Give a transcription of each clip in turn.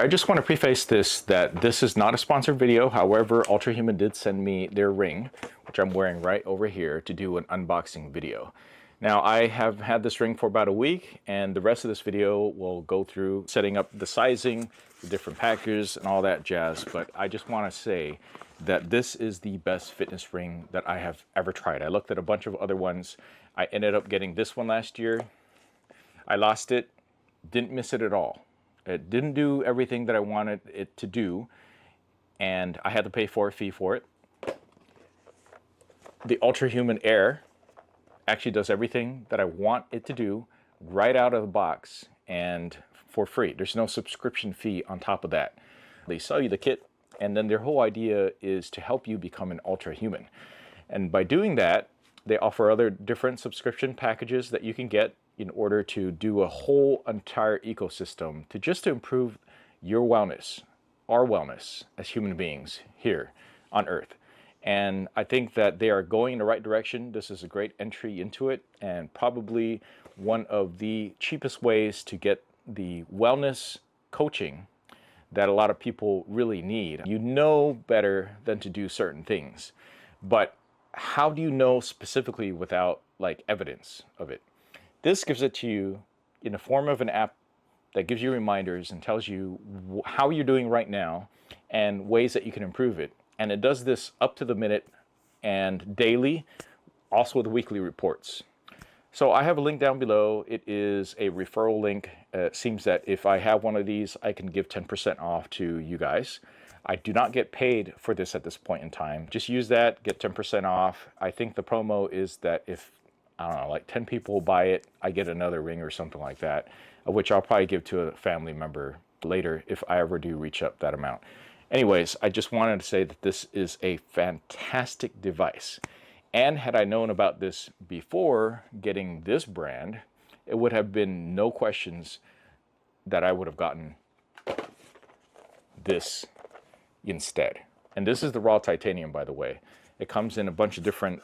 I just want to preface this that this is not a sponsored video. However, Ultrahuman did send me their ring, which I'm wearing right over here, to do an unboxing video. Now, I have had this ring for about a week, and the rest of this video will go through setting up the sizing, the different packages, and all that jazz. But I just want to say that this is the best fitness ring that I have ever tried. I looked at a bunch of other ones. I ended up getting this one last year. I lost it, didn't miss it at all. It didn't do everything that I wanted it to do, and I had to pay a fee for it. The Ultrahuman Air actually does everything that I want it to do right out of the box and for free. There's no subscription fee on top of that. They sell you the kit, and then their whole idea is to help you become an Ultrahuman. And by doing that, they offer other different subscription packages that you can get in order to do a whole entire ecosystem to improve your wellness, our wellness as human beings here on Earth. And I think that they are going in the right direction. This is a great entry into it, and probably one of the cheapest ways to get the wellness coaching that a lot of people really need. You know better than to do certain things, but how do you know specifically without like evidence of it? This gives it to you in the form of an app that gives you reminders and tells you how you're doing right now and ways that you can improve it. And it does this up to the minute and daily, also with weekly reports. So I have a link down below. It is a referral link. It seems that if I have one of these, I can give 10% off to you guys. I do not get paid for this at this point in time. Just use that, get 10% off. I think the promo is that if, I don't know, like 10 people buy it, I get another ring or something like that, which I'll probably give to a family member later if I ever do reach up that amount. Anyways, I just wanted to say that this is a fantastic device. And had I known about this before getting this brand, it would have been no questions that I would have gotten this instead. And this is the raw titanium, by the way. It comes in a bunch of different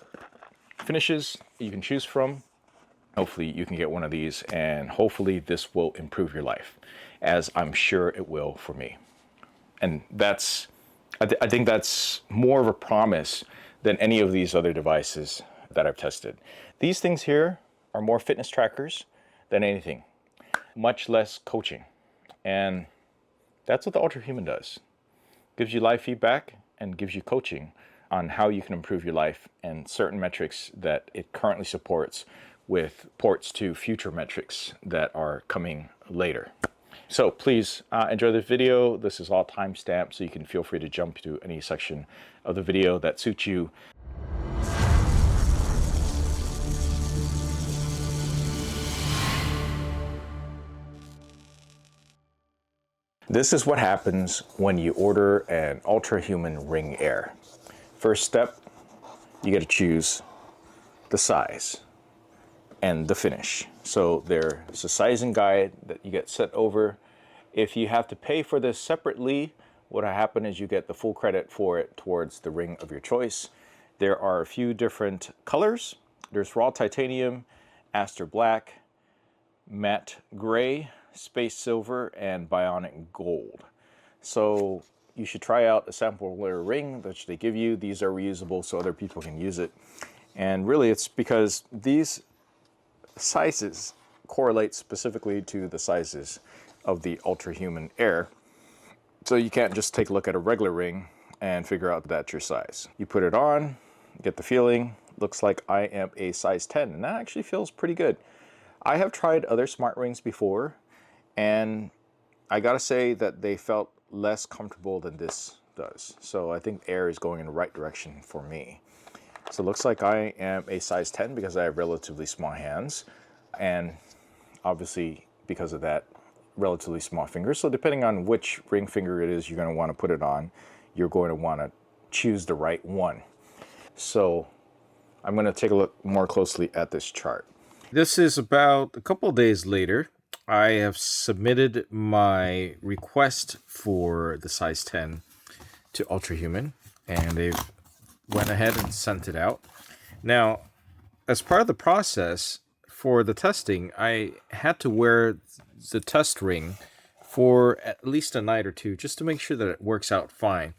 finishes you can choose from. Hopefully you can get one of these, and hopefully this will improve your life, as I'm sure it will for me. And that's, I think that's more of a promise than any of these other devices that I've tested. These things here are more fitness trackers than anything, much less coaching. And that's what the Ultrahuman does. Gives you live feedback and gives you coaching on how you can improve your life and certain metrics that it currently supports, with ports to future metrics that are coming later. So please enjoy this video. This is all timestamped, so you can feel free to jump to any section of the video that suits you. This is what happens when you order an Ultrahuman Ring Air. First step, you got to choose the size and the finish. So there's a sizing guide that you get sent over. If you have to pay for this separately, what happens is you get the full credit for it towards the ring of your choice. There are a few different colors. There's raw titanium, aster black, matte gray, space silver, and bionic gold. So you should try out a sample layer ring that they give you. These are reusable so other people can use it. And really it's because these sizes correlate specifically to the sizes of the Ultrahuman Air. So you can't just take a look at a regular ring and figure out that that's your size. You put it on, get the feeling. Looks like I am a size 10, and that actually feels pretty good. I have tried other smart rings before, and I gotta say that they felt less comfortable than this does. So I think Air is going in the right direction for me. So it looks like I am a size 10 because I have relatively small hands, and obviously because of that, relatively small fingers. So depending on which ring finger it is you're going to want to put it on, you're going to want to choose the right one. So I'm going to take a look more closely at this chart. This is about a couple of days later. I have submitted my request for the size 10 to Ultrahuman, and they've went ahead and sent it out. Now, as part of the process for the testing, I had to wear the test ring for at least a night or two, just to make sure that it works out fine.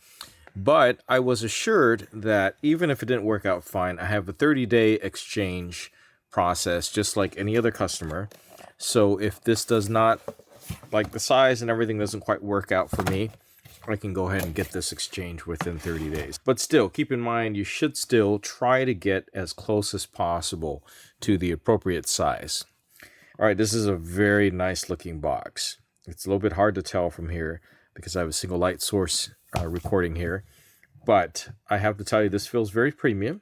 But I was assured that even if it didn't work out fine, I have a 30-day exchange process, just like any other customer. So if this does not, like the size and everything doesn't quite work out for me, I can go ahead and get this exchange within 30 days. But still, keep in mind, you should still try to get as close as possible to the appropriate size. All right, this is a very nice looking box. It's a little bit hard to tell from here because I have a single light source recording here. But I have to tell you, this feels very premium.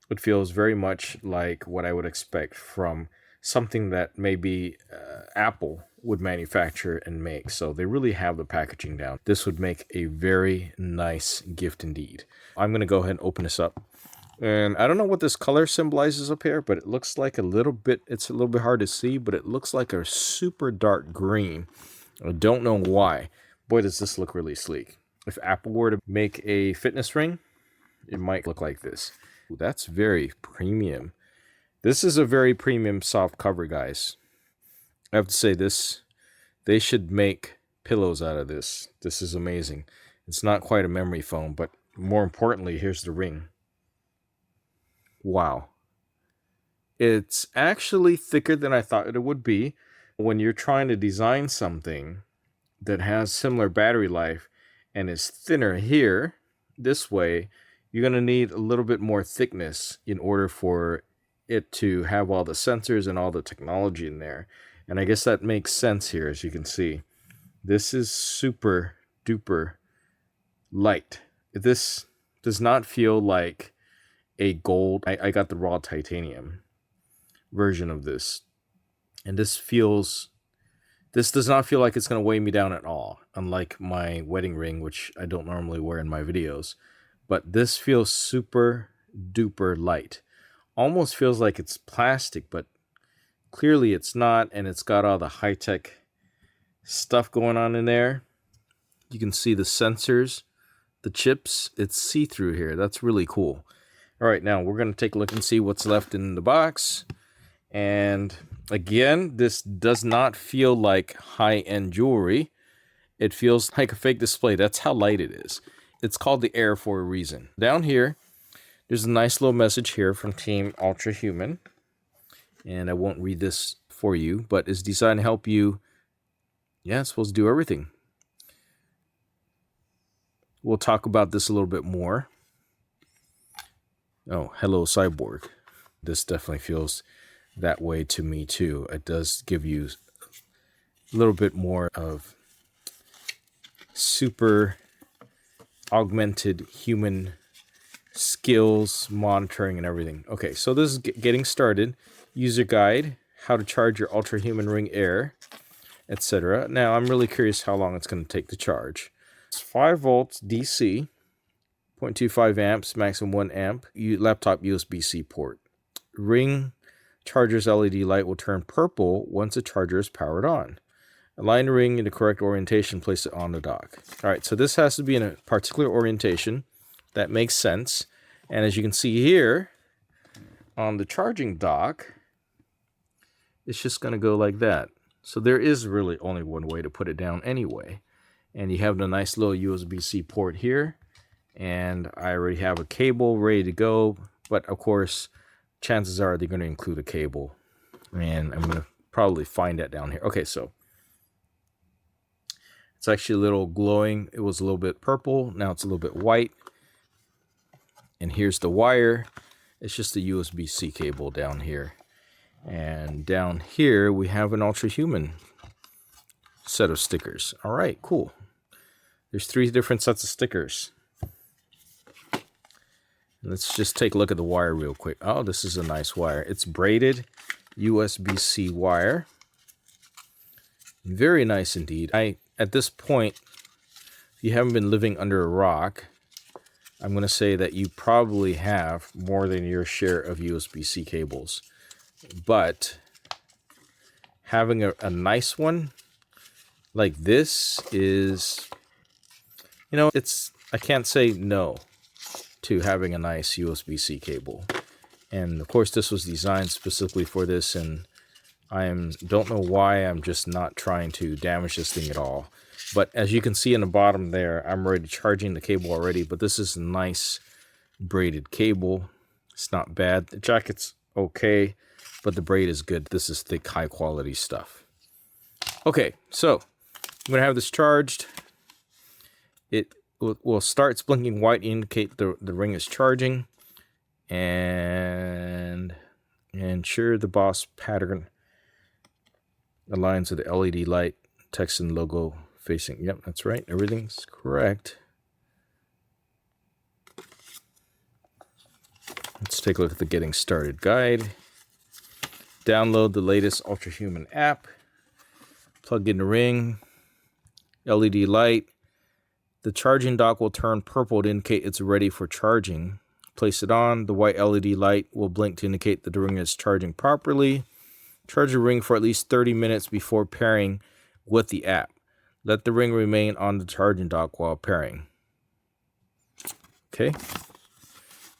It feels very much like what I would expect from something that maybe Apple would manufacture and make. So they really have the packaging down. This would make a very nice gift indeed. I'm going to go ahead and open this up. And I don't know what this color symbolizes up here, but it looks like a little bit, it's a little bit hard to see, but it looks like a super dark green. I don't know why. Boy, does this look really sleek. If Apple were to make a fitness ring, it might look like this. Ooh, that's very premium. This is a very premium soft cover, guys. I have to say this, they should make pillows out of this. This is amazing. It's not quite a memory foam, but more importantly, here's the ring. Wow. It's actually thicker than I thought it would be. When you're trying to design something that has similar battery life and is thinner here, this way, you're going to need a little bit more thickness in order for it to have all the sensors and all the technology in there. And I guess that makes sense here, as you can see. This is super duper light. This does not feel like a gold. I got the raw titanium version of this. And this does not feel like it's going to weigh me down at all. Unlike my wedding ring, which I don't normally wear in my videos. But this feels super duper light. Almost feels like it's plastic, but clearly it's not, and it's got all the high-tech stuff going on in there. You can see the sensors, the chips. It's see-through here. That's really cool. All right, now we're going to take a look and see what's left in the box. And again, this does not feel like high-end jewelry. It feels like a fake display. That's how light it is. It's called the Air for a reason. Down here, there's a nice little message here from Team Ultrahuman. And I won't read this for you, but it's designed to help you. Yeah, it's supposed to do everything. We'll talk about this a little bit more. Oh, hello, Cyborg. This definitely feels that way to me, too. It does give you a little bit more of super augmented human skills, monitoring, and everything. Okay, so this is getting started. User guide, how to charge your Ultrahuman Ring Air, etc. Now, I'm really curious how long it's going to take to charge. It's 5 volts DC, 0.25 amps, maximum 1 amp, laptop USB-C port. Ring charger's LED light will turn purple once the charger is powered on. Align the ring in the correct orientation, place it on the dock. All right, so this has to be in a particular orientation. That makes sense. And as you can see here, on the charging dock, it's just going to go like that. So there is really only one way to put it down anyway. And you have the nice little USB-C port here. And I already have a cable ready to go. But of course, chances are they're going to include a cable. And I'm going to probably find that down here. Okay, so it's actually a little glowing. It was a little bit purple. Now it's a little bit white. And here's the wire. It's just a USB-C cable down here. And down here, we have an Ultrahuman set of stickers. All right, cool. There's 3 different sets of stickers. Let's just take a look at the wire real quick. Oh, this is a nice wire. It's braided USB-C wire. Very nice indeed. At this point, if you haven't been living under a rock, I'm going to say that you probably have more than your share of USB-C cables. But having a nice one like this is, I can't say no to having a nice USB-C cable. And of course, this was designed specifically for this, and Don't know why I'm just not trying to damage this thing at all. But as you can see in the bottom there, I'm already charging the cable already, but this is a nice braided cable. It's not bad. The jacket's okay, but the braid is good. This is thick, high quality stuff. Okay, so I'm gonna have this charged. It will start blinking white, indicate the ring is charging, and ensure the Boss pattern aligns with the LED light, text and logo facing. Yep, that's right. Everything's correct. Let's take a look at the Getting Started guide. Download the latest Ultrahuman app. Plug in the ring. LED light. The charging dock will turn purple to indicate it's ready for charging. Place it on. The white LED light will blink to indicate that the ring is charging properly. Charge the ring for at least 30 minutes before pairing with the app. Let the ring remain on the charging dock while pairing. Okay.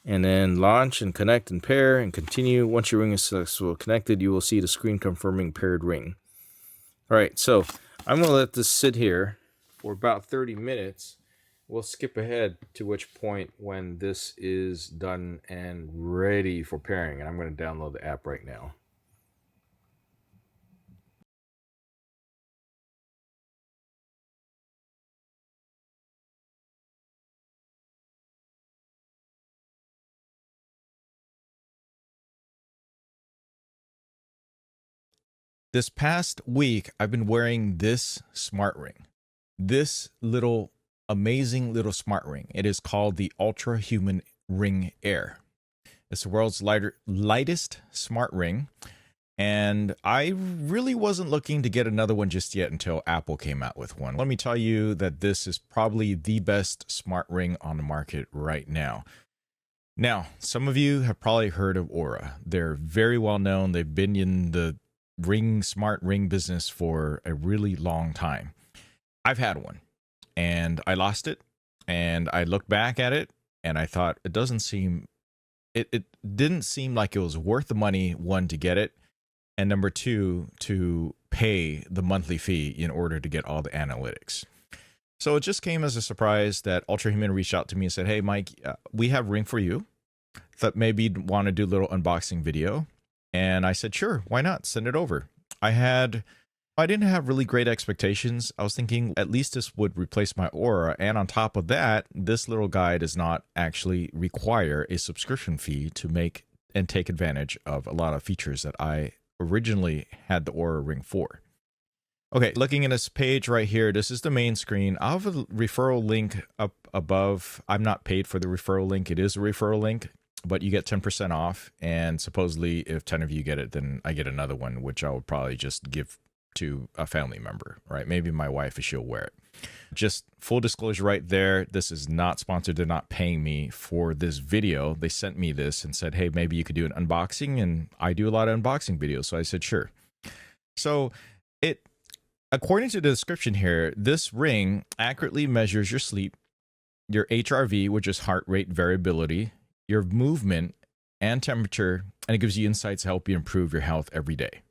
And then launch and connect and pair and continue. Once your ring is successfully connected, you will see the screen confirming paired ring. All right, so I'm going to let this sit here for about 30 minutes. We'll skip ahead to which point when this is done and ready for pairing. And I'm going to download the app right now. This past week, I've been wearing this smart ring. This little amazing little smart ring. It is called the Ultrahuman Air. It's the world's lightest smart ring. And I really wasn't looking to get another one just yet until Apple came out with one. Let me tell you that this is probably the best smart ring on the market right now. Now, some of you have probably heard of Aura. They're very well known. They've been in the smart ring business for a really long time. I've had one and I lost it, and I looked back at it and I thought it didn't seem like it was worth the money, one, to get it, and number two, to pay the monthly fee in order to get all the analytics. So it just came as a surprise that Ultrahuman reached out to me and said, "Hey Mike, we have a ring for you. Thought maybe you'd want to do a little unboxing video." And I said, sure, why not? Send it over. I didn't have really great expectations. I was thinking at least this would replace my Aura. And on top of that, this little guy does not actually require a subscription fee to make and take advantage of a lot of features that I originally had the Aura ring for. Okay, looking at this page right here, this is the main screen. I'll have a referral link up above. I'm not paid for the referral link. It is a referral link, but you get 10% off. And supposedly if 10 of you get it, then I get another one, which I would probably just give to a family member, right? Maybe my wife, if she'll wear it. Just full disclosure right there. This is not sponsored. They're not paying me for this video. They sent me this and said, hey, maybe you could do an unboxing. And I do a lot of unboxing videos. So I said, sure. So according to the description here, this ring accurately measures your sleep, your HRV, which is heart rate variability, your movement and temperature, and it gives you insights to help you improve your health every day.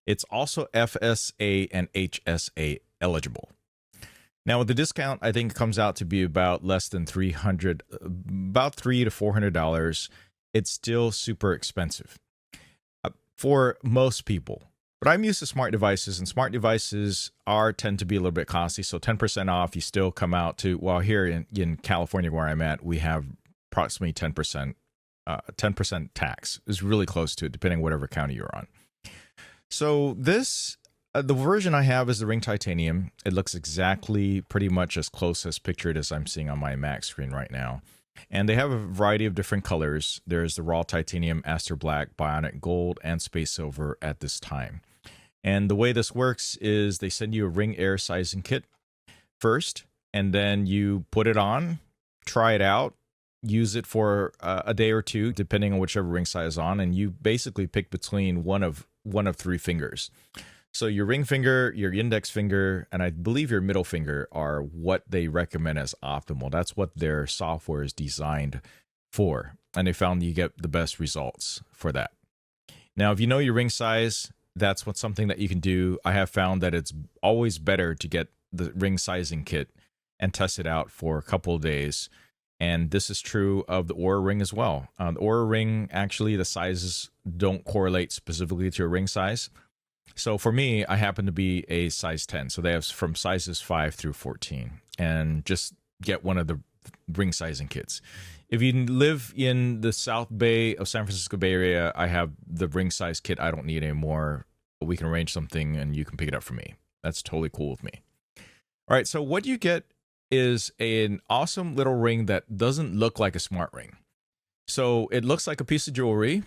It's also FSA and HSA eligible. Now with the discount, I think it comes out to be about less than $300, about $300 to $400. It's still super expensive for most people. But I'm used to smart devices, and smart devices tend to be a little bit costly. So 10% off, you still come out to, well, here in California where I'm at, we have approximately 10% tax. Is really close to it, depending on whatever county you're on. So this, the version I have is the ring titanium. It looks exactly pretty much as close as pictured as I'm seeing on my Mac screen right now. And they have a variety of different colors. There's the raw titanium, aster black, bionic gold, and space silver at this time. And the way this works is they send you a ring air sizing kit first, and then you put it on, try it out, use it for a day or two, depending on whichever ring size on, and you basically pick between one of three fingers. So your ring finger, your index finger, and I believe your middle finger are what they recommend as optimal. That's what their software is designed for. And they found you get the best results for that. Now, if you know your ring size, that's what something that you can do. I have found that it's always better to get the ring sizing kit and test it out for a couple of days. And this is true of the Oura Ring as well. The Oura Ring, actually, the sizes don't correlate specifically to a ring size. So for me, I happen to be a size 10. So they have from sizes 5 through 14. And just get one of the ring sizing kits. If you live in the South Bay of San Francisco Bay Area, I have the ring size kit. I don't need anymore. We can arrange something and you can pick it up for me. That's totally cool with me. All right, so what you get is an awesome little ring that doesn't look like a smart ring. So it looks like a piece of jewelry,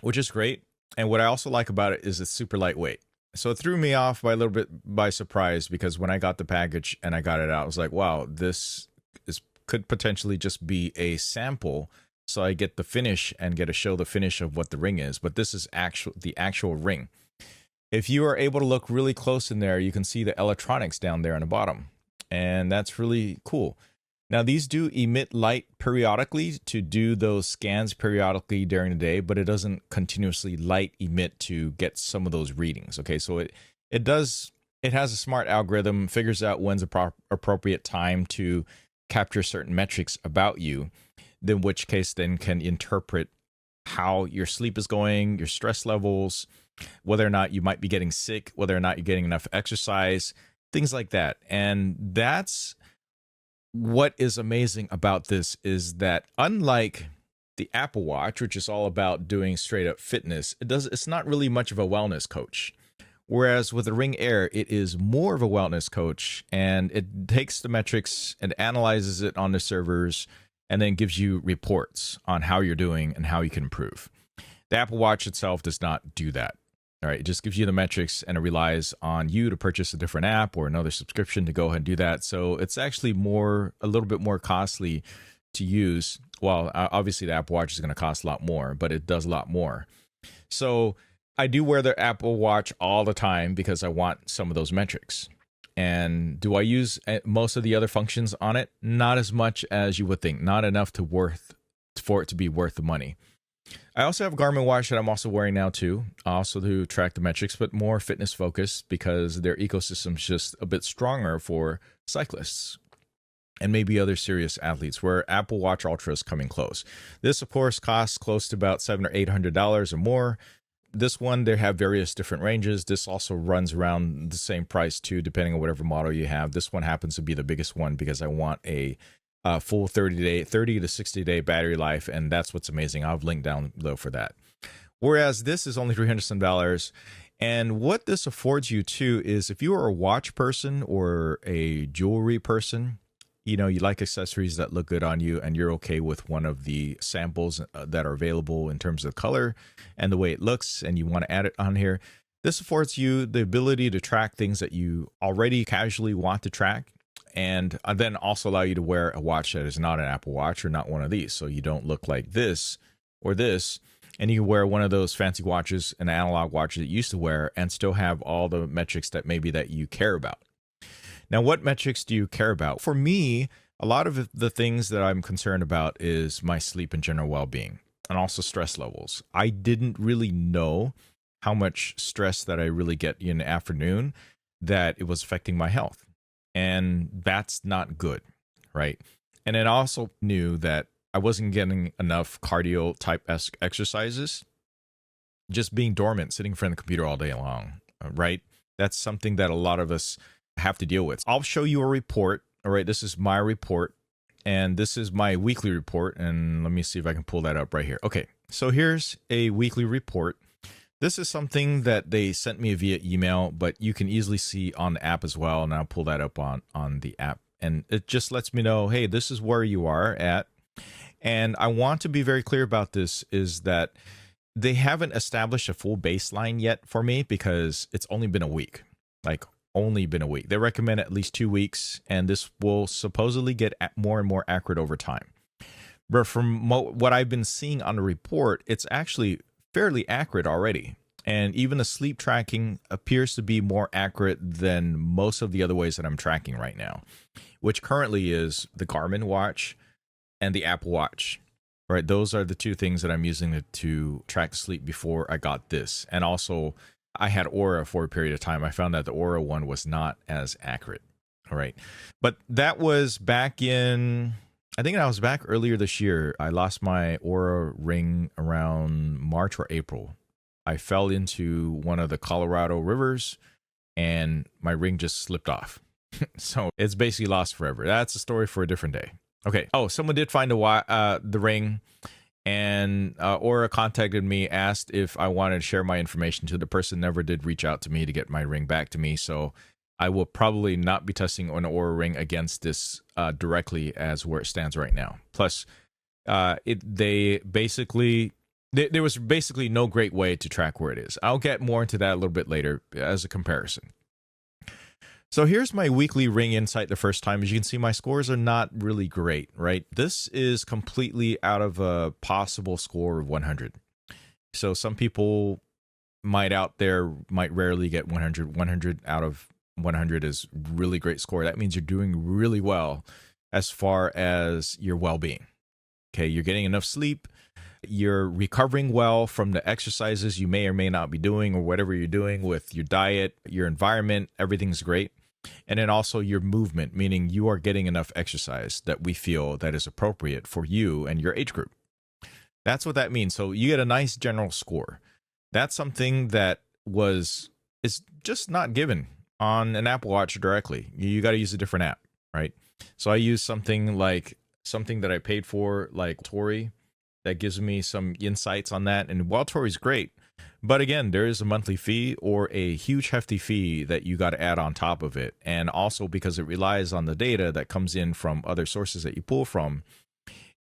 which is great. And what I also like about it is it's super lightweight. So it threw me off by a little bit by surprise, because when I got the package and I got it out, I was like, wow, this could potentially just be a sample. So I get the finish and get to show the finish of what the ring is. But this is the actual ring. If you are able to look really close in there, you can see the electronics down there on the bottom. And that's really cool. Now, these do emit light periodically to do those scans periodically during the day, but it doesn't continuously light emit to get some of those readings. Okay, so it has a smart algorithm, figures out when's the appropriate time to capture certain metrics about you, in which case then can interpret how your sleep is going, your stress levels, whether or not you might be getting sick, whether or not you're getting enough exercise, things like that. And that's what is amazing about this, is that unlike the Apple Watch, which is all about doing straight up fitness, it's not really much of a wellness coach. Whereas with the Ring Air, it is more of a wellness coach, and it takes the metrics and analyzes it on the servers and then gives you reports on how you're doing and how you can improve. The Apple Watch itself does not do that. All right, it just gives you the metrics, and it relies on you to purchase a different app or another subscription to go ahead and do that. So it's actually a little bit more costly to use. Well, obviously the Apple Watch is going to cost a lot more, but it does a lot more. So I do wear the Apple Watch all the time because I want some of those metrics. And do I use most of the other functions on it? Not as much as you would think. Not enough for it to be worth the money. I also have a Garmin watch that I'm also wearing now too, also to track the metrics, but more fitness focused because their ecosystem is just a bit stronger for cyclists and maybe other serious athletes, where Apple Watch Ultra is coming close. This, of course, costs close to about $700 or $800 or more. This one, they have various different ranges. This also runs around the same price too, depending on whatever model you have. This one happens to be the biggest one because I want a full 30 to 60 day battery life, and that's what's amazing. I'll link down below for that. Whereas this is only $300 some. And what this affords you too is, if you are a watch person or a jewelry person, you like accessories that look good on you, and you're okay with one of the samples that are available in terms of color and the way it looks, and you want to add it on here, this affords you the ability to track things that you already casually want to track, and then also allow you to wear a watch that is not an Apple Watch or not one of these, so you don't look like this or this, and you can wear one of those fancy watches, an analog watch that you used to wear, and still have all the metrics that you care about. Now, what metrics do you care about? For me, a lot of the things that I'm concerned about is my sleep and general well-being, and also stress levels. I didn't really know how much stress that I really get in the afternoon, that it was affecting my health. And that's not good, right? And I also knew that I wasn't getting enough cardio type exercises, just being dormant, sitting in front of the computer all day long, right? That's something that a lot of us have to deal with. I'll show you a report. All right, this is my report, and this is my weekly report. And let me see if I can pull that up right here. Okay, so here's a weekly report. This is something that they sent me via email, but you can easily see on the app as well. And I'll pull that up on the app. And it just lets me know, hey, this is where you are at. And I want to be very clear about this, is that they haven't established a full baseline yet for me, because it's only been a week. Only been a week. They recommend at least 2 weeks, and this will supposedly get more and more accurate over time. But from what I've been seeing on the report, it's actually fairly accurate already. And even the sleep tracking appears to be more accurate than most of the other ways that I'm tracking right now, which currently is the Garmin watch and the Apple Watch. Right, those are the two things that I'm using to track sleep before I got this. And also, I had Aura for a period of time. I found that the Aura one was not as accurate. All right. But that was back in, I think I was back earlier this year. I lost my Aura ring around March or April. I fell into one of the Colorado rivers and my ring just slipped off. So it's basically lost forever. That's a story for a different day. Okay. Oh, someone did find the ring, and Aura contacted me, asked if I wanted to share my information to the person. Never did reach out to me to get my ring back to me. So I will probably not be testing an Aura ring against this directly as where it stands right now. Plus, there was basically no great way to track where it is. I'll get more into that a little bit later as a comparison. So here's my weekly ring insight the first time. As you can see, my scores are not really great, right? This is completely out of a possible score of 100. So some people might rarely get 100. 100 out of 100 is really great score. That means you're doing really well as far as your well-being. Okay, you're getting enough sleep. You're recovering well from the exercises you may or may not be doing, or whatever you're doing with your diet, your environment, everything's great. And then also your movement, meaning you are getting enough exercise that we feel that is appropriate for you and your age group. That's what that means. So you get a nice general score. That's something that is just not given on an Apple Watch directly. You got to use a different app, right? So I use something that I paid for, like Tori, that gives me some insights on that. And while Tori's great, but again, there is a monthly fee or a huge hefty fee that you got to add on top of it. And also because it relies on the data that comes in from other sources that you pull from,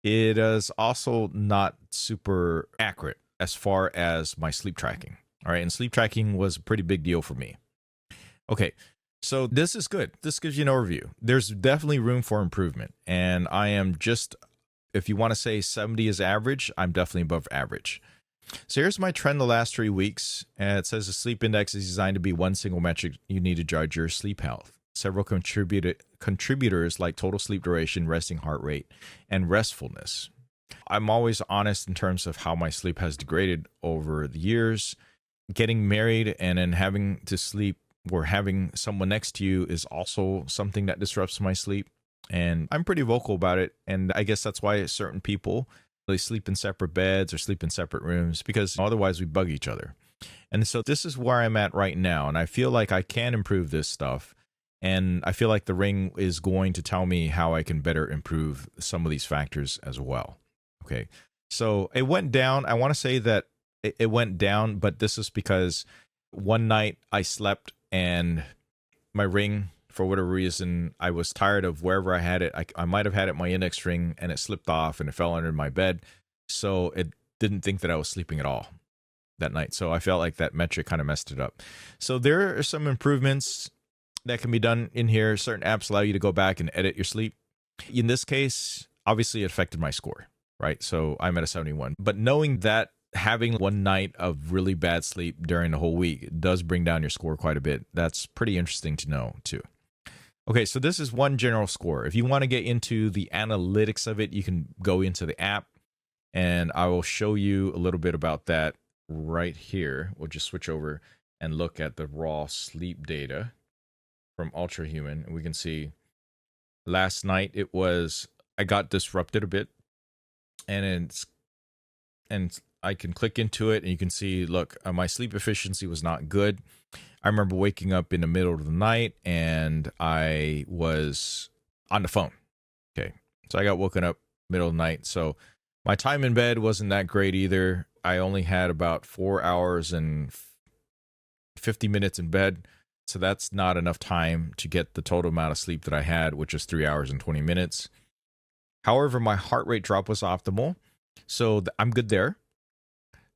it is also not super accurate as far as my sleep tracking. All right. And sleep tracking was a pretty big deal for me. Okay. So this is good. This gives you an overview. There's definitely room for improvement. And I am just, if you want to say 70 is average, I'm definitely above average. So here's my trend the last 3 weeks. And it says the sleep index is designed to be one single metric you need to judge your sleep health. Several contributors like total sleep duration, resting heart rate, and restfulness. I'm always honest in terms of how my sleep has degraded over the years. Getting married and then having to sleep or having someone next to you is also something that disrupts my sleep. And I'm pretty vocal about it. And I guess that's why certain people, they sleep in separate beds or sleep in separate rooms, because otherwise we bug each other. And so this is where I'm at right now. And I feel like I can improve this stuff. And I feel like the ring is going to tell me how I can better improve some of these factors as well. Okay. So it went down. I want to say that it went down, but this is because one night I slept and my ring, for whatever reason, I was tired of wherever I had it. I might have had it my index ring and it slipped off and it fell under my bed. So it didn't think that I was sleeping at all that night. So I felt like that metric kind of messed it up. So there are some improvements that can be done in here. Certain apps allow you to go back and edit your sleep. In this case, obviously it affected my score, right? So I'm at a 71. But knowing that having one night of really bad sleep during the whole week does bring down your score quite a bit. That's pretty interesting to know too. Okay, so this is one general score. If you want to get into the analytics of it, you can go into the app, and I will show you a little bit about that right here. We'll just switch over and look at the raw sleep data from Ultrahuman, and we can see last night I got disrupted a bit, and I can click into it, and you can see, look, my sleep efficiency was not good. I remember waking up in the middle of the night and I was on the phone. Okay. So I got woken up middle of the night. So my time in bed wasn't that great either. I only had about 4 hours and 50 minutes in bed. So that's not enough time to get the total amount of sleep that I had, which was 3 hours and 20 minutes. However, my heart rate drop was optimal. So I'm good there.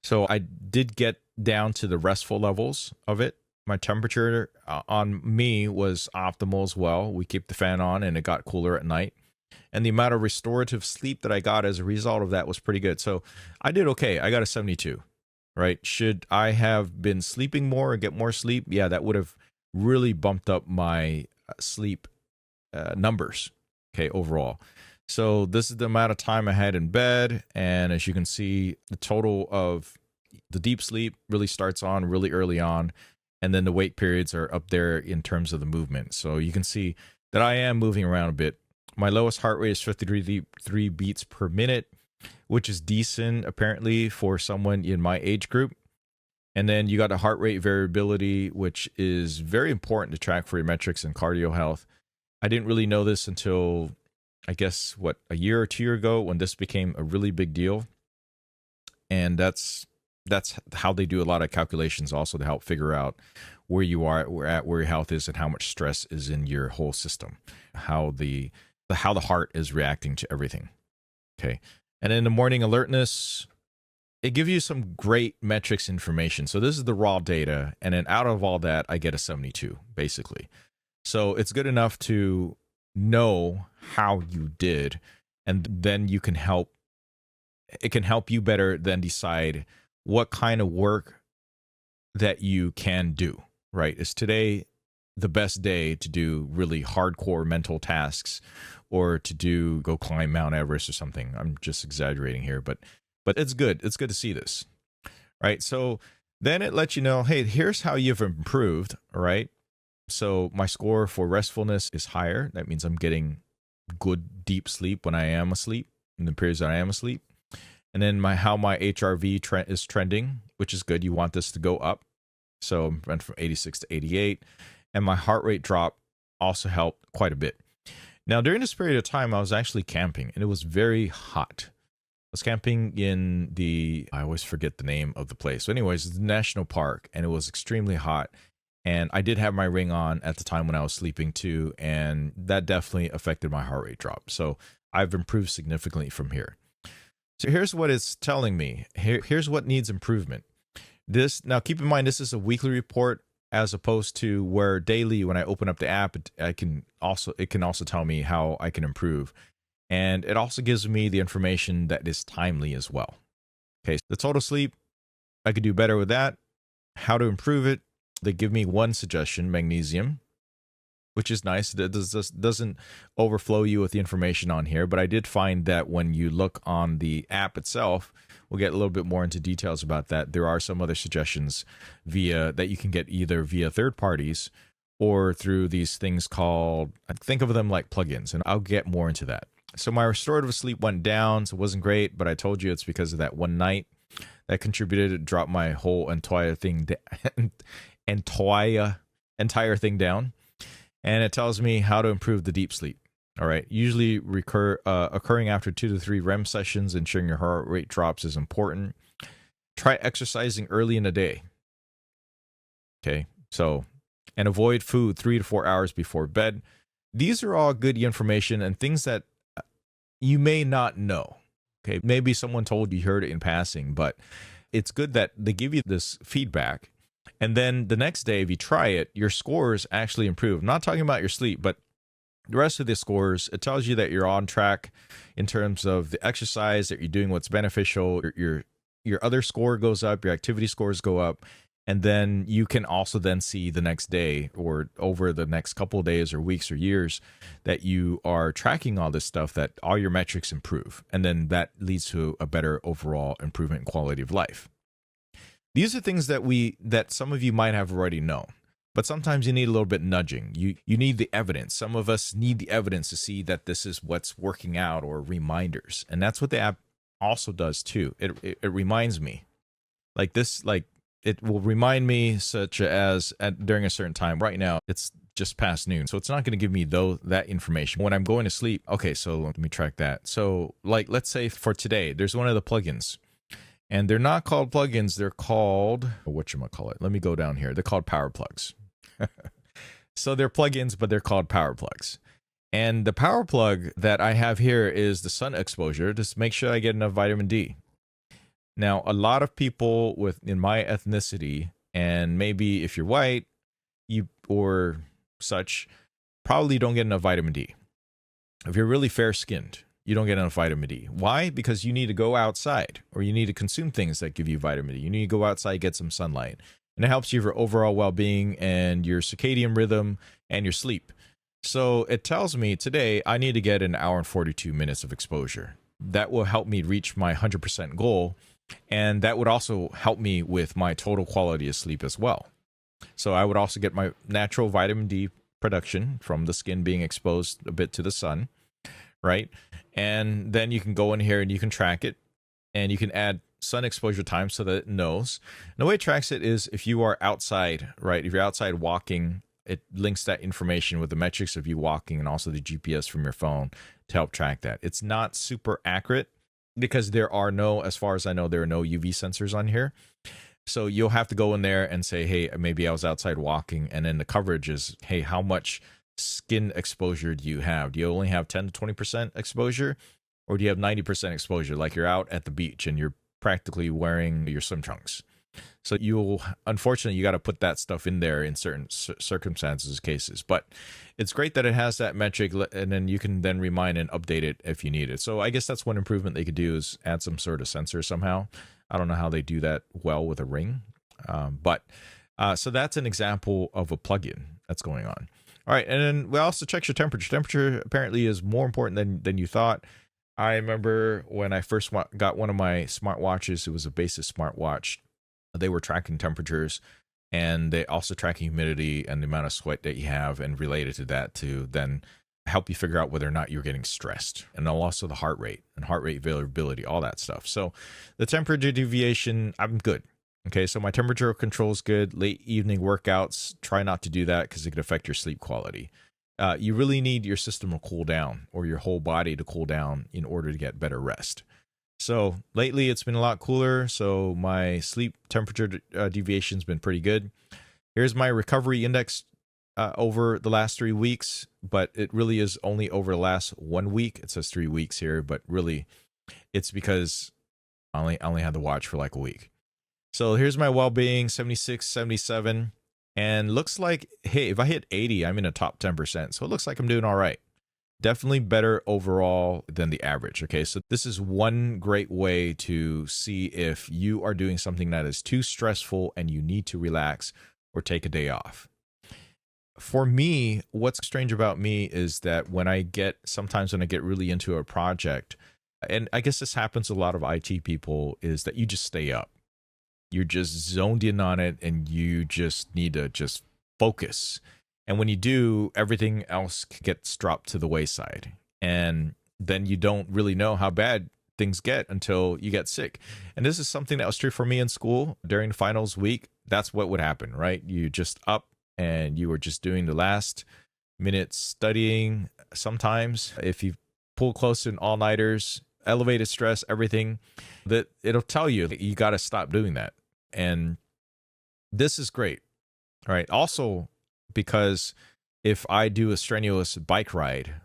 So I did get down to the restful levels of it. My temperature on me was optimal as well. We keep the fan on and it got cooler at night. And the amount of restorative sleep that I got as a result of that was pretty good. So I did okay. I got a 72, right? Should I have been sleeping more or get more sleep? Yeah, that would have really bumped up my sleep numbers, okay, overall. So this is the amount of time I had in bed. And as you can see, the total of The deep sleep really starts on really early on, and then the wait periods are up there in terms of the movement. So you can see that I am moving around a bit. My lowest heart rate is 53 beats per minute, which is decent apparently for someone in my age group. And then you got a heart rate variability, which is very important to track for your metrics and cardio health. I didn't really know this until, I guess, a year or 2 years ago when this became a really big deal. And that's how they do a lot of calculations also to help figure out where you are, where your health is, and how much stress is in your whole system, how the heart is reacting to everything. Okay. And in the morning alertness, it gives you some great metrics information. So this is the raw data. And then out of all that, I get a 72, basically. So it's good enough to know how you did. And then it can help you better then decide what kind of work that you can do, right? Is today the best day to do really hardcore mental tasks or to go climb Mount Everest or something? I'm just exaggerating here, but it's good. It's good to see this, right? So then it lets you know, hey, here's how you've improved, all right? So my score for restfulness is higher. That means I'm getting good deep sleep when I am asleep, in the periods that I am asleep. And then how my HRV is trending, which is good. You want this to go up. So I went from 86 to 88. And my heart rate drop also helped quite a bit. Now, during this period of time, I was actually camping, and it was very hot. I was camping in I always forget the name of the place. So anyways, it's the national park, and it was extremely hot. And I did have my ring on at the time when I was sleeping too, and that definitely affected my heart rate drop. So I've improved significantly from here. So here's what it's telling me. Here's what needs improvement. Now keep in mind, this is a weekly report as opposed to where daily, when I open up the app, it can also tell me how I can improve. And it also gives me the information that is timely as well. Okay, so the total sleep, I could do better with that. How to improve it? They give me one suggestion, magnesium, which is nice. It doesn't overflow you with the information on here. But I did find that when you look on the app itself, we'll get a little bit more into details about that. There are some other suggestions that you can get either via third parties or through these things called, think of them like plugins, and I'll get more into that. So my restorative sleep went down, so it wasn't great, but I told you it's because of that one night that contributed to drop my whole entire thing down. And it tells me how to improve the deep sleep. All right. Usually occurring after 2 to 3 REM sessions, ensuring your heart rate drops is important. Try exercising early in the day. Okay. So, and avoid food 3 to 4 hours before bed. These are all good information and things that you may not know. Okay. Maybe someone told you, heard it in passing, but it's good that they give you this feedback. And then the next day, if you try it, your scores actually improve. I'm not talking about your sleep, but the rest of the scores, it tells you that you're on track in terms of the exercise, that you're doing what's beneficial. Your other score goes up, your activity scores go up. And then you can also then see the next day or over the next couple of days or weeks or years that you are tracking all this stuff, that all your metrics improve. And then that leads to a better overall improvement in quality of life. These are things that some of you might have already known, but sometimes you need a little bit nudging. You need the evidence. Some of us need the evidence to see that this is what's working out, or reminders. And that's what the app also does too. It reminds me like this, like it will remind me such as during a certain time. Right now, it's just past noon. So it's not going to give me that information when I'm going to sleep. Okay, so let me track that. So like, let's say for today, there's one of the plugins. And they're not called plugins. They're called, whatchamacallit? Let me go down here. They're called power plugs. So they're plugins, but they're called power plugs. And the power plug that I have here is the sun exposure. Just make sure I get enough vitamin D. Now, a lot of people in my ethnicity, and maybe if you're white, or such, probably don't get enough vitamin D. If you're really fair-skinned, you don't get enough vitamin D. Why? Because you need to go outside, or you need to consume things that give you vitamin D. You need to go outside, get some sunlight. And it helps you for overall well-being and your circadian rhythm and your sleep. So it tells me today I need to get an hour and 42 minutes of exposure. That will help me reach my 100% goal And that would also help me with my total quality of sleep as well. So I would also get my natural vitamin D production from the skin being exposed a bit to the sun, right? And then you can go in here and you can track it, and you can add sun exposure time so that it knows. And the way it tracks it is if you are outside, right? If you're outside walking, it links that information with the metrics of you walking and also the GPS from your phone to help track that. It's not super accurate because there are no, as far as I know, there are no UV sensors on here. So you'll have to go in there and say, hey, maybe I was outside walking. And then the coverage is, hey, how much skin exposure do you have? Do you only have 10 to 20% exposure? Or do you have 90% exposure? Like you're out at the beach and you're practically wearing your swim trunks. So unfortunately, you got to put that stuff in there in certain circumstances, cases. But it's great that it has that metric, and then you can then remind and update it if you need it. So I guess that's one improvement they could do is add some sort of sensor somehow. I don't know how they do that well with a ring. So that's an example of a plugin that's going on. All right, and then we also check your temperature. Temperature apparently is more important than you thought. I remember when I first got one of my smartwatches, it was a Basis smartwatch. They were tracking temperatures, and they also tracking humidity and the amount of sweat that you have, and related to that to then help you figure out whether or not you're getting stressed, and also the heart rate and heart rate variability, all that stuff. So the temperature deviation, I'm good. Okay, so my temperature control is good. Late evening workouts, try not to do that because it could affect your sleep quality. You really need your system to cool down, or your whole body to cool down, in order to get better rest. So lately it's been a lot cooler, so my sleep temperature deviation's been pretty good. Here's my recovery index over the last 3 weeks, but it really is only over the last 1 week. It says 3 weeks here, but really it's because I only had the watch for like a week. So here's my well-being, 76, 77, and looks like, hey, if I hit 80, I'm in the top 10%. So it looks like I'm doing all right. Definitely better overall than the average. Okay, so this is one great way to see if you are doing something that is too stressful and you need to relax or take a day off. For me, what's strange about me is that sometimes when I get really into a project, and I guess this happens to a lot of IT people, is that you just stay up. You're just zoned in on it, and you just need to just focus. And when you do, everything else gets dropped to the wayside. And then you don't really know how bad things get until you get sick. And this is something that was true for me in school during finals week. That's what would happen, right? You just up and you were just doing the last minute studying. Sometimes if you pull close to all-nighters, elevated stress, everything, that it'll tell you you got to stop doing that. And this is great. All right. Also, because if I do a strenuous bike ride,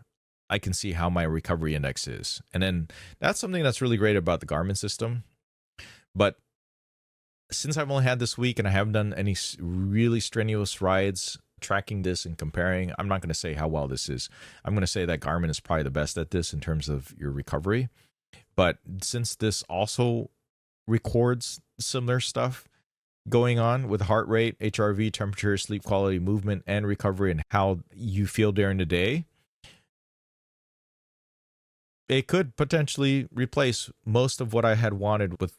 I can see how my recovery index is. And then that's something that's really great about the Garmin system. But since I've only had this week and I haven't done any really strenuous rides, tracking this and comparing, I'm not going to say how well this is. I'm going to say that Garmin is probably the best at this in terms of your recovery. But since this also records similar stuff going on with heart rate, HRV, temperature, sleep quality, movement, and recovery, and how you feel during the day, it could potentially replace most of what I had wanted with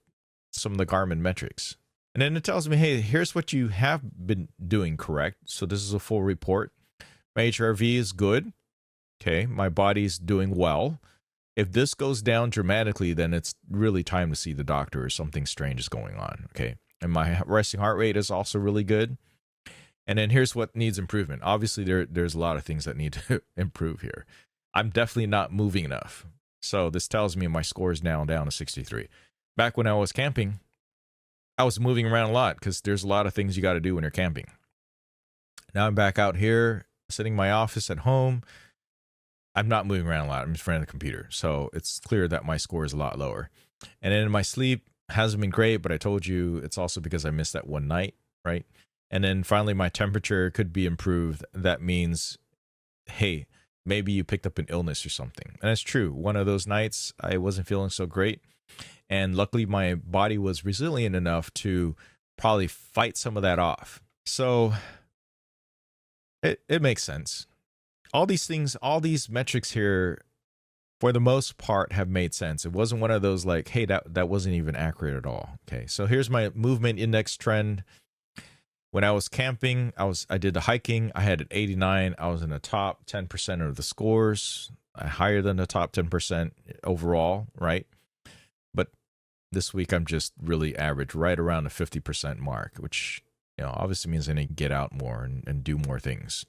some of the Garmin metrics. And then it tells me, hey, here's what you have been doing correct. So this is a full report. My HRV is good. Okay, my body's doing well. If this goes down dramatically, then it's really time to see the doctor, or something strange is going on. Okay. And my resting heart rate is also really good. And then here's what needs improvement. Obviously, there's a lot of things that need to improve here. I'm definitely not moving enough. So this tells me my score is now down to 63. Back when I was camping, I was moving around a lot because there's a lot of things you got to do when you're camping. Now I'm back out here, sitting in my office at home. I'm not moving around a lot. I'm in front of the computer. So it's clear that my score is a lot lower. And then in my sleep, hasn't been great, but I told you it's also because I missed that one night, right? And then finally, my temperature could be improved. That means, hey, maybe you picked up an illness or something. And that's true. One of those nights, I wasn't feeling so great. And luckily, my body was resilient enough to probably fight some of that off. So it makes sense. All these things, all these metrics here for the most part, have made sense. It wasn't one of those like, hey, that wasn't even accurate at all. Okay, so here's my movement index trend. When I was camping, I did the hiking. I had an 89. I was in the top 10% of the scores, higher than the top 10% overall, right? But this week I'm just really average, right around the 50% mark, which obviously means I need to get out more and do more things.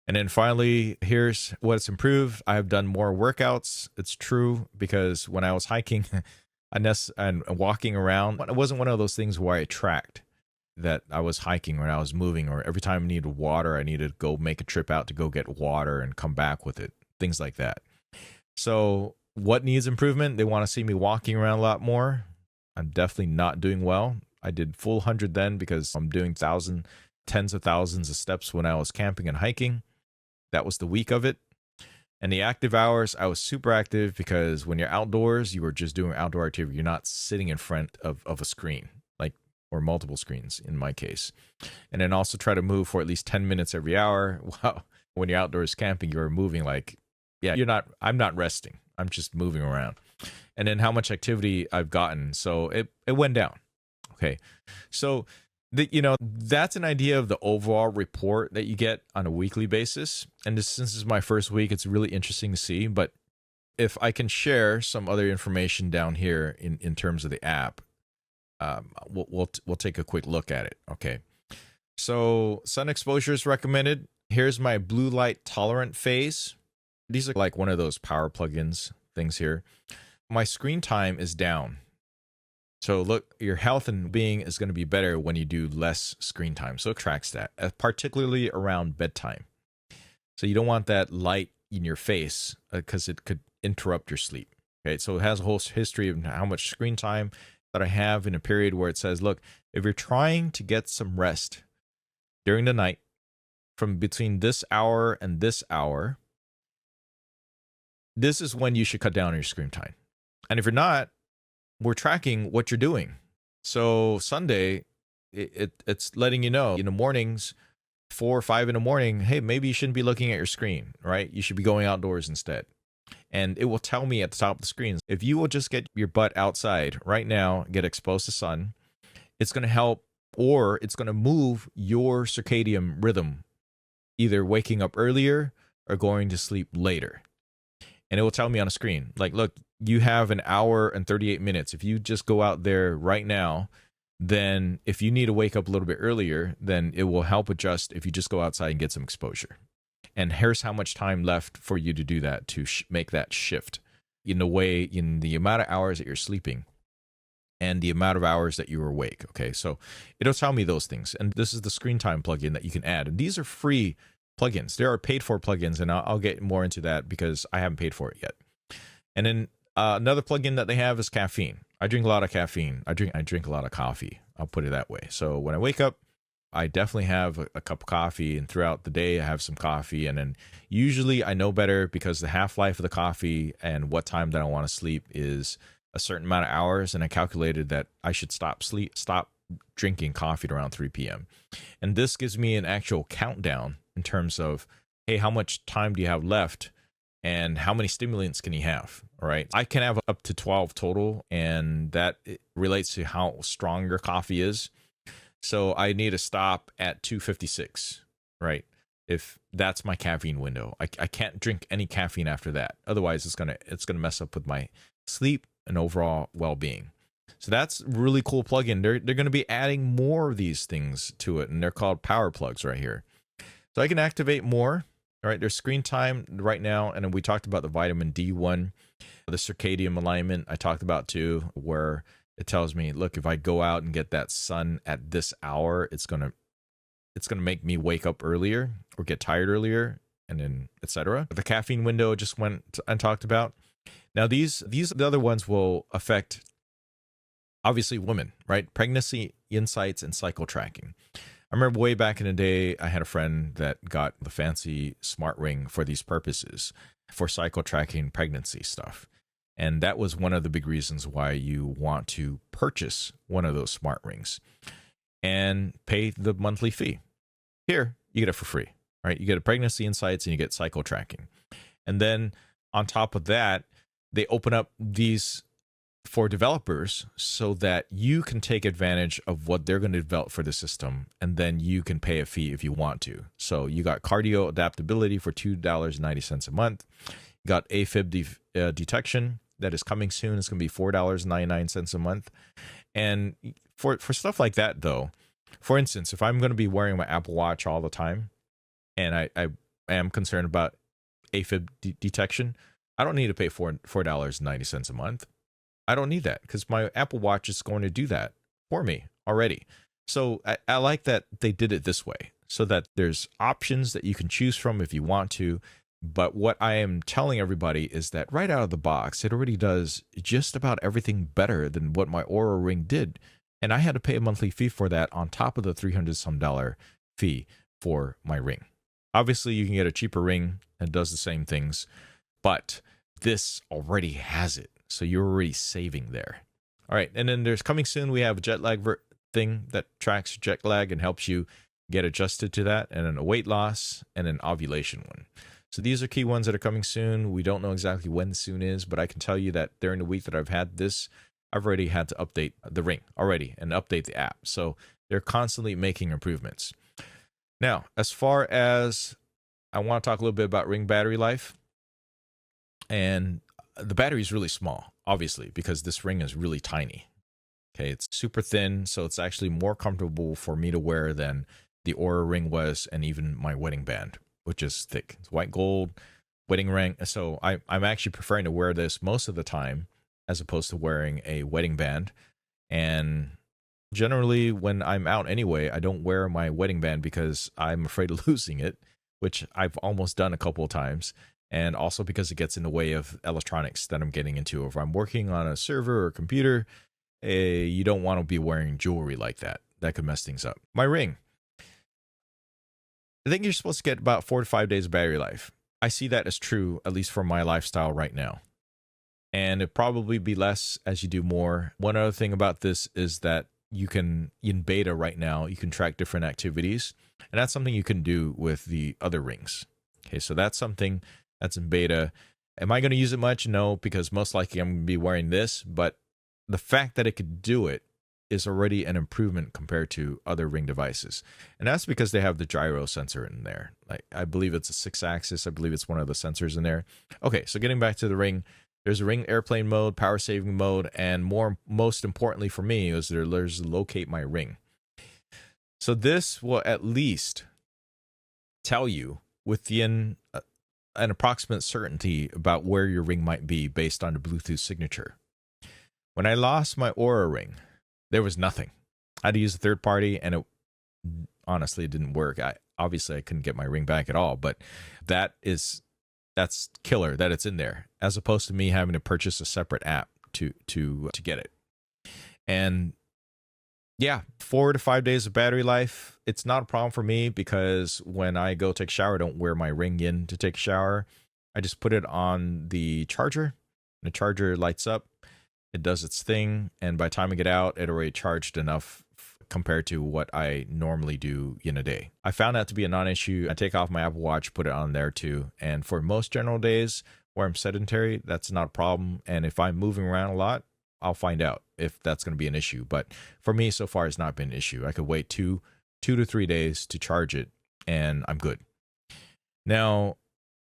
And then finally, here's what's improved. I have done more workouts. It's true, because when I was hiking and walking around, it wasn't one of those things where I tracked that I was hiking when I was moving, or every time I needed water, I needed to go make a trip out to go get water and come back with it, things like that. So what needs improvement? They want to see me walking around a lot more. I'm definitely not doing well. I did full 100 then because I'm doing tens of thousands of steps when I was camping and hiking. That was the week of it. And the active hours, I was super active because when you're outdoors, you were just doing outdoor activity. You're not sitting in front of a screen, or multiple screens in my case. And then also try to move for at least 10 minutes every hour. Wow. When you're outdoors camping, you're moving I'm not resting. I'm just moving around. And then how much activity I've gotten. So it went down. Okay. So that's an idea of the overall report that you get on a weekly basis. And since this is my first week, it's really interesting to see. But if I can share some other information down here in terms of the app, we'll take a quick look at it. Okay. So sun exposure is recommended. Here's my blue light tolerant phase. These are like one of those power plugins things here. My screen time is down. So look, your health and being is going to be better when you do less screen time. So it tracks that, particularly around bedtime. So you don't want that light in your face because it could interrupt your sleep. Okay, so it has a whole history of how much screen time that I have in a period where it says, look, if you're trying to get some rest during the night from between this hour and this hour, this is when you should cut down on your screen time. And if you're not, we're tracking what you're doing. So Sunday, it's letting you know in the mornings, 4 or 5 in the morning, hey, maybe you shouldn't be looking at your screen, right? You should be going outdoors instead. And it will tell me at the top of the screen, if you will just get your butt outside right now, get exposed to sun, it's going to help, or it's going to move your circadian rhythm, either waking up earlier or going to sleep later. And it will tell me on a screen, like, look, you have an hour and 38 minutes. If you just go out there right now, then if you need to wake up a little bit earlier, then it will help adjust if you just go outside and get some exposure. And here's how much time left for you to do that, to make that shift in the amount of hours that you're sleeping and the amount of hours that you're awake. Okay, so it'll tell me those things. And this is the screen time plugin that you can add. And these are free plugins. There are paid for plugins, and I'll get more into that because I haven't paid for it yet. And then another plugin that they have is caffeine. I drink a lot of caffeine. I drink a lot of coffee. I'll put it that way. So when I wake up, I definitely have a cup of coffee, and throughout the day I have some coffee. And then usually I know better because the half-life of the coffee and what time that I want to sleep is a certain amount of hours. And I calculated that I should stop drinking coffee at around 3 p.m. And this gives me an actual countdown in terms of, hey, how much time do you have left and how many stimulants can you have? All right. I can have up to 12 total, and that relates to how strong your coffee is. So I need to stop at 256, right? If that's my caffeine window. I can't drink any caffeine after that. Otherwise, it's gonna mess up with my sleep and overall well-being. So that's a really cool plugin. They're going to be adding more of these things to it, and they're called power plugs right here. So I can activate more. All right, there's screen time right now, and then we talked about the vitamin D one, the circadian alignment I talked about too, where it tells me, look, if I go out and get that sun at this hour, it's gonna make me wake up earlier or get tired earlier, and then etc. The caffeine window just went and talked about. Now the other ones will affect obviously women, right? Pregnancy insights and cycle tracking. I remember way back in the day, I had a friend that got the fancy smart ring for these purposes, for cycle tracking pregnancy stuff. And that was one of the big reasons why you want to purchase one of those smart rings and pay the monthly fee. Here, you get it for free, right? You get a pregnancy insights and you get cycle tracking. And then On top of that, they open up these for developers so that you can take advantage of what they're going to develop for the system, and then you can pay a fee if you want to. So you got cardio adaptability for $2.90 a month. You got AFib detection that is coming soon. It's going to be $4.99 a month. And for stuff like that, though, for instance, if I'm going to be wearing my Apple Watch all the time, and I am concerned about AFib detection, I don't need to pay $4.90 a month. I don't need that because my Apple Watch is going to do that for me already. So I like that they did it this way so that there's options that you can choose from if you want to. But what I am telling everybody is that right out of the box, it already does just about everything better than what my Oura Ring did. And I had to pay a monthly fee for that on top of the $300-some fee for my ring. Obviously, you can get a cheaper ring that does the same things, but this already has it. So you're already saving there. All right. And then there's coming soon, we have a jet lag thing that tracks jet lag and helps you get adjusted to that, and then a weight loss and an ovulation one. So these are key ones that are coming soon. We don't know exactly when soon is, but I can tell you that during the week that I've had this, I've already had to update the ring already and update the app. So they're constantly making improvements. Now, as far as I want to talk a little bit about ring battery life, and the battery is really small, obviously, because this ring is really tiny. Okay, it's super thin, so it's actually more comfortable for me to wear than the Oura Ring was, and even my wedding band, which is thick. It's white gold wedding ring. So I'm actually preferring to wear this most of the time as opposed to wearing a wedding band. And generally, when I'm out anyway, I don't wear my wedding band because I'm afraid of losing it, which I've almost done a couple of times. And also because it gets in the way of electronics that I'm getting into. If I'm working on a server or computer, you don't want to be wearing jewelry like that. That could mess things up. My ring. I think you're supposed to get about 4 to 5 days of battery life. I see that as true, at least for my lifestyle right now. And it'd probably be less as you do more. One other thing about this is that you can, in beta right now, you can track different activities. And that's something you can do with the other rings. Okay, so that's something that's in beta. Am I going to use it much? No, because most likely I'm going to be wearing this. But the fact that it could do it is already an improvement compared to other ring devices. And that's because they have the gyro sensor in there. Like, I believe it's a 6-axis. I believe it's one of the sensors in there. Okay, so getting back to the ring, there's a ring airplane mode, power saving mode, and most importantly for me is there's locate my ring. So this will at least tell you within an approximate certainty about where your ring might be based on the Bluetooth signature. When I lost my Oura Ring, there was nothing. I had to use a third party, and it honestly didn't work. Obviously I couldn't get my ring back at all, but that's killer that it's in there, as opposed to me having to purchase a separate app to get it. And yeah, 4 to 5 days of battery life. It's not a problem for me because when I go take a shower, I don't wear my ring in to take a shower. I just put it on the charger. The charger lights up. It does its thing. And by the time I get out, it already charged enough compared to what I normally do in a day. I found that to be a non-issue. I take off my Apple Watch, put it on there too. And for most general days where I'm sedentary, that's not a problem. And if I'm moving around a lot, I'll find out if that's going to be an issue. But for me, so far, it's not been an issue. I could wait two to 3 days to charge it, and I'm good. Now,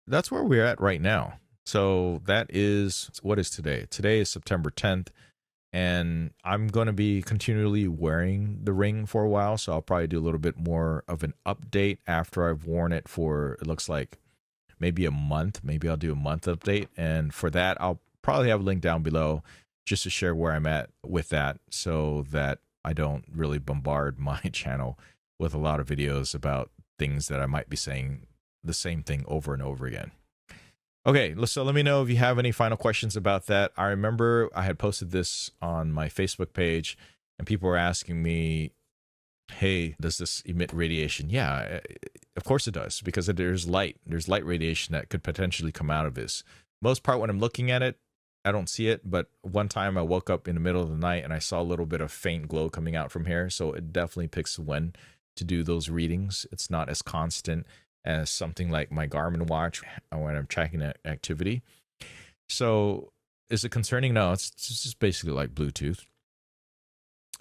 that's where we're at right now. So that is, what is today? Today is September 10th, and I'm going to be continually wearing the ring for a while. So I'll probably do a little bit more of an update after I've worn it for, it looks like, maybe a month. Maybe I'll do a month update. And for that, I'll probably have a link down below just to share where I'm at with that, so that I don't really bombard my channel with a lot of videos about things that I might be saying the same thing over and over again. Okay, so let me know if you have any final questions about that. I remember I had posted this on my Facebook page, and people were asking me, hey, does this emit radiation? Yeah, of course it does, because there's light. There's light radiation that could potentially come out of this. Most part, when I'm looking at it, I don't see it, but one time I woke up in the middle of the night and I saw a little bit of faint glow coming out from here. So it definitely picks when to do those readings. It's not as constant as something like my Garmin watch when I'm tracking activity. So is it concerning? No, it's just basically like Bluetooth.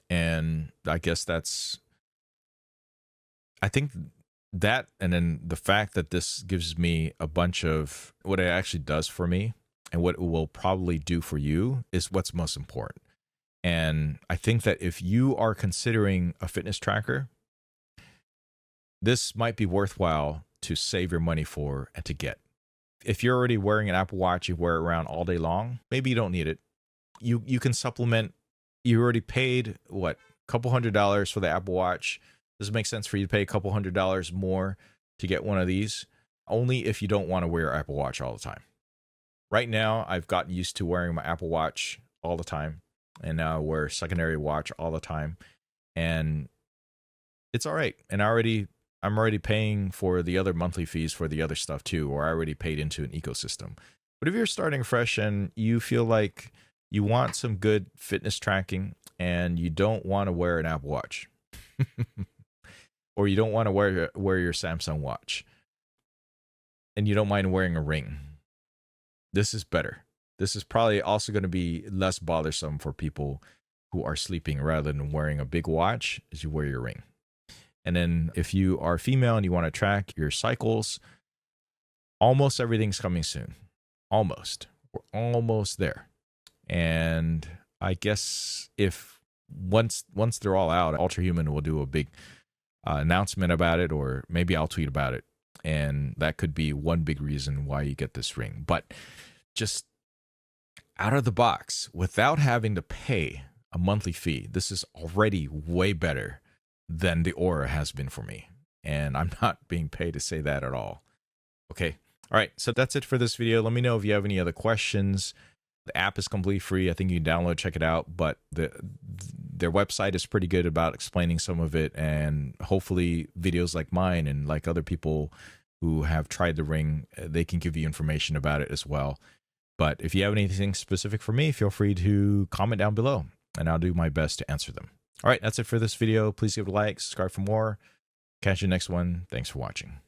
And I guess I think that, and then the fact that this gives me a bunch of what it actually does for me and what it will probably do for you is what's most important. And I think that if you are considering a fitness tracker, this might be worthwhile to save your money for and to get. If you're already wearing an Apple Watch, you wear it around all day long, maybe you don't need it. You can supplement. You already paid what, a couple $100s for the Apple Watch. Does it make sense for you to pay a couple $100s more to get one of these? Only if you don't want to wear your Apple Watch all the time. Right now, I've gotten used to wearing my Apple Watch all the time, and now I wear a secondary watch all the time, and it's all right. And I'm already paying for the other monthly fees for the other stuff too, or I already paid into an ecosystem. But if you're starting fresh and you feel like you want some good fitness tracking and you don't want to wear an Apple Watch, or you don't want to wear your Samsung watch, and you don't mind wearing a ring, this is better. This is probably also going to be less bothersome for people who are sleeping rather than wearing a big watch as you wear your ring. And then if you are female and you want to track your cycles, almost everything's coming soon. Almost. We're almost there. And I guess if once they're all out, Ultrahuman will do a big announcement about it, or maybe I'll tweet about it. And that could be one big reason why you get this ring. But just out of the box, without having to pay a monthly fee, this is already way better than the Aura has been for me. And I'm not being paid to say that at all. Okay. All right. So that's it for this video. Let me know if you have any other questions. The app is completely free. I think you can download, check it out. But their website is pretty good about explaining some of it. And hopefully videos like mine and like other people who have tried the ring, they can give you information about it as well. But if you have anything specific for me, feel free to comment down below and I'll do my best to answer them. All right, that's it for this video. Please give it a like, subscribe for more. Catch you next one. Thanks for watching.